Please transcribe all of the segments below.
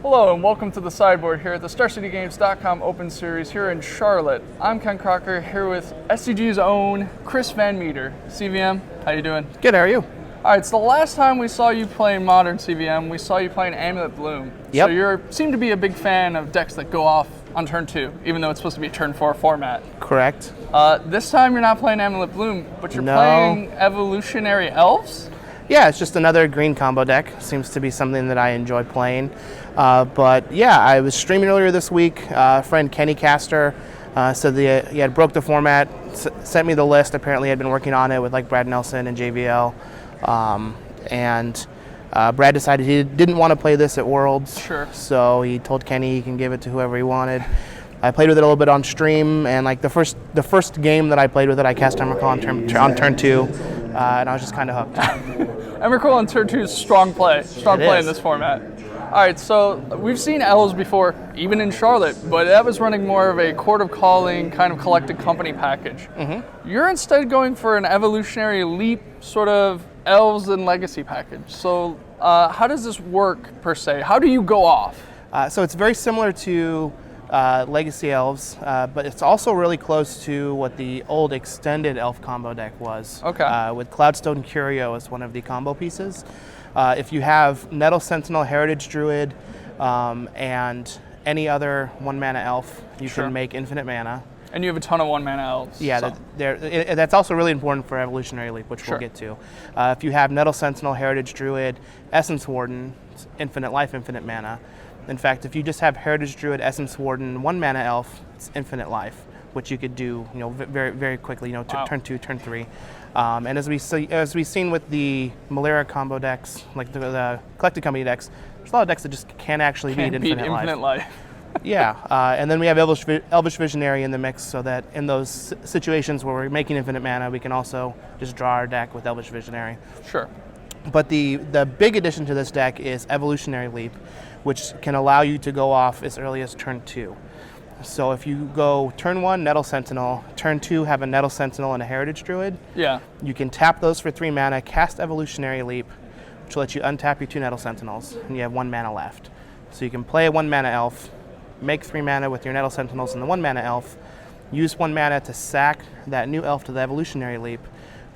Hello and welcome to the sideboard here at the StarCityGames.com Open Series here in Charlotte. I'm Ken Crocker here with SCG's own Chris VanMeter. CVM, how you doing? Good, how are you? All right, so the last time we saw you playing Modern CVM, we saw you playing Amulet Bloom. Yep. So you seem to be a big fan of decks that go off on turn 2, even though it's supposed to be a turn 4 format. Correct. This time you're not playing Amulet Bloom, but you're playing Evolutionary Elves? Yeah, it's just another green combo deck. Seems to be something that I enjoy playing. But yeah, I was streaming earlier this week. Friend Kenny Caster said that he had broke the format, sent me the list. Apparently, had been working on it with like Brad Nelson and JVL. Brad decided he didn't want to play this at Worlds. Sure. So he told Kenny he can give it to whoever he wanted. I played with it a little bit on stream, and like the first game that I played with it, I cast Emrakul on turn 2, and I was just kind of hooked. Emrakul on turn 2 is strong play in this format. All right, so we've seen Elves before, even in Charlotte, but that was running more of a Court of Calling kind of collected company package. Mm-hmm. You're instead going for an Evolutionary Leap sort of Elves and Legacy package. So how does this work per se? How do you go off? So it's very similar to Legacy Elves, but it's also really close to what the old extended Elf combo deck was. Okay. With Cloudstone Curio as one of the combo pieces. If you have Nettle Sentinel, Heritage Druid, and any other 1-mana elf, you can make infinite mana. And you have a ton of 1-mana elves. Yeah, that's also really important for Evolutionary Leap, which we'll get to. If you have Nettle Sentinel, Heritage Druid, Essence Warden, infinite life, infinite mana. In fact, if you just have Heritage Druid, Essence Warden, 1-mana elf, it's infinite life, which you could do, very, very quickly. Turn 2, turn 3, and as we've seen with the Malera combo decks, like the collected company decks, there's a lot of decks that just can't actually beat infinite life. Yeah, and then we have Elvish Visionary in the mix, so that in those situations where we're making infinite mana, we can also just draw our deck with Elvish Visionary. Sure. But the big addition to this deck is Evolutionary Leap, which can allow you to go off as early as turn 2. So if you go turn 1, Nettle Sentinel, turn 2, have a Nettle Sentinel and a Heritage Druid, you can tap those for 3 mana, cast Evolutionary Leap, which will let you untap your 2 Nettle Sentinels, and you have 1 mana left. So you can play a 1-mana elf, make 3 mana with your Nettle Sentinels and the 1-mana elf, use 1 mana to sack that new elf to the Evolutionary Leap,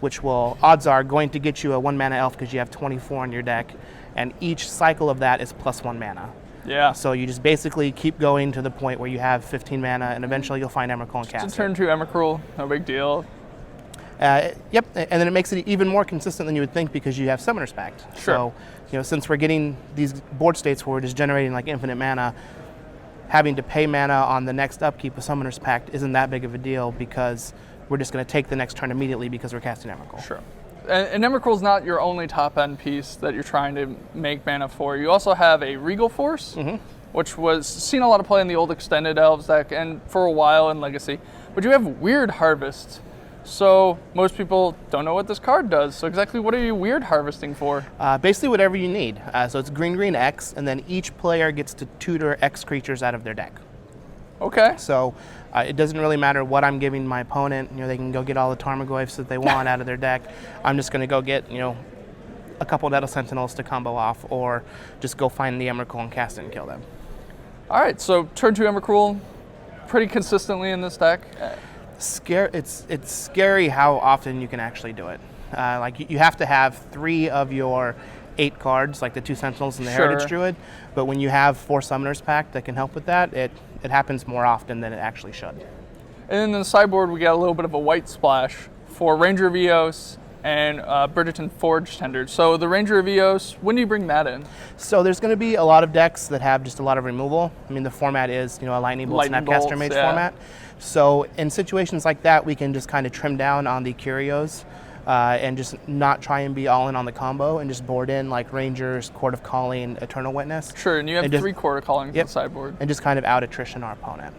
which will, odds are, going to get you a 1-mana elf because you have 24 in your deck, and each cycle of that is plus 1 mana. Yeah. So you just basically keep going to the point where you have 15 mana, and eventually you'll find Emrakul and cast it. Turn 2 Emrakul, no big deal. Yep, and then it makes it even more consistent than you would think because you have Summoner's Pact. Sure. So, since we're getting these board states where we're just generating like infinite mana, having to pay mana on the next upkeep of Summoner's Pact isn't that big of a deal because we're just going to take the next turn immediately because we're casting Emrakul. Sure. And Emrakul's not your only top-end piece that you're trying to make mana for. You also have a Regal Force, which was seen a lot of play in the old Extended Elves deck and for a while in Legacy. But you have Weird Harvest. So most people don't know what this card does. So exactly what are you Weird Harvesting for? Basically whatever you need. So it's green, X, and then each player gets to tutor X creatures out of their deck. Okay. So it doesn't really matter what I'm giving my opponent. They can go get all the Tarmogoyfs that they want out of their deck. I'm just going to go get, a couple Nettle Sentinels to combo off, or just go find the Emrakul and cast it and kill them. All right, so turn 2 Emrakul pretty consistently in this deck. It's scary how often you can actually do it. You have to have 3 of your 8 cards, like the 2 Sentinels and the Heritage Druid, but when you have 4 Summoner's Pact that can help with that, it happens more often than it actually should. And then in the sideboard, we got a little bit of a white splash for Ranger of Eos and Bridgerton Forge Tender. So the Ranger of Eos, when do you bring that in? So there's going to be a lot of decks that have just a lot of removal. I mean, the format is, a Lightning Bolt Snapcaster Mage format. So in situations like that, we can just kind of trim down on the Curios and just not try and be all in on the combo and just board in like Rangers, Court of Calling, Eternal Witness. Sure, and you have 3 Court of Calling on the sideboard. And just kind of out attrition our opponent.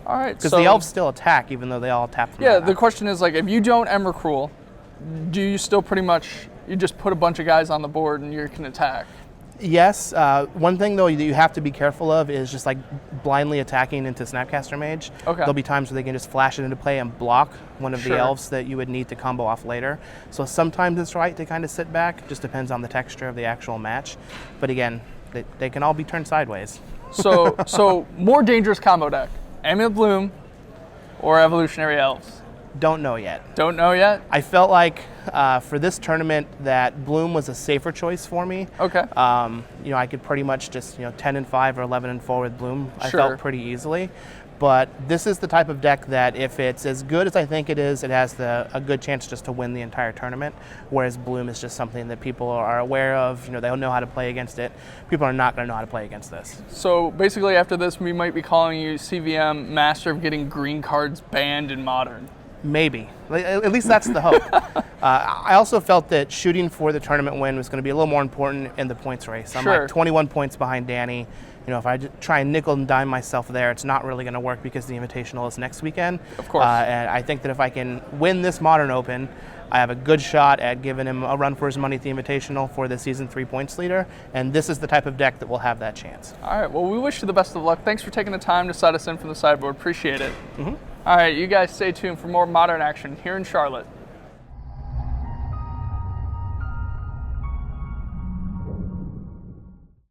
All right, because the Elves still attack even though they all tap from the question is, like, if you don't Emrakul, do you still pretty much, you just put a bunch of guys on the board and you can attack? Yes. One thing, though, that you have to be careful of is just like blindly attacking into Snapcaster Mage. Okay. There'll be times where they can just flash it into play and block one of the elves that you would need to combo off later. So sometimes it's right to kind of sit back. Just depends on the texture of the actual match. But again, they can all be turned sideways. So more dangerous combo deck: Amulet Bloom or Evolutionary Elves? Don't know yet. Don't know yet? I felt like for this tournament that Bloom was a safer choice for me. Okay. I could pretty much just 10-5 or 11-4 with Bloom. I Sure. felt pretty easily. But this is the type of deck that if it's as good as I think it is, it has a good chance just to win the entire tournament. Whereas Bloom is just something that people are aware of. They don't know how to play against it. People are not going to know how to play against this. So basically, after this, we might be calling you CVM Master of Getting Green Cards Banned in Modern. Maybe. At least that's the hope. I also felt that shooting for the tournament win was going to be a little more important in the points race. I'm Sure. like 21 points behind Danny. If I try and nickel and dime myself there, it's not really going to work because the Invitational is next weekend. Of course. And I think that if I can win this Modern Open, I have a good shot at giving him a run for his money at the Invitational for the season 3 points leader. And this is the type of deck that will have that chance. All right. Well, we wish you the best of luck. Thanks for taking the time to set us in from the sideboard. Appreciate it. All right. You guys stay tuned for more Modern action here in Charlotte.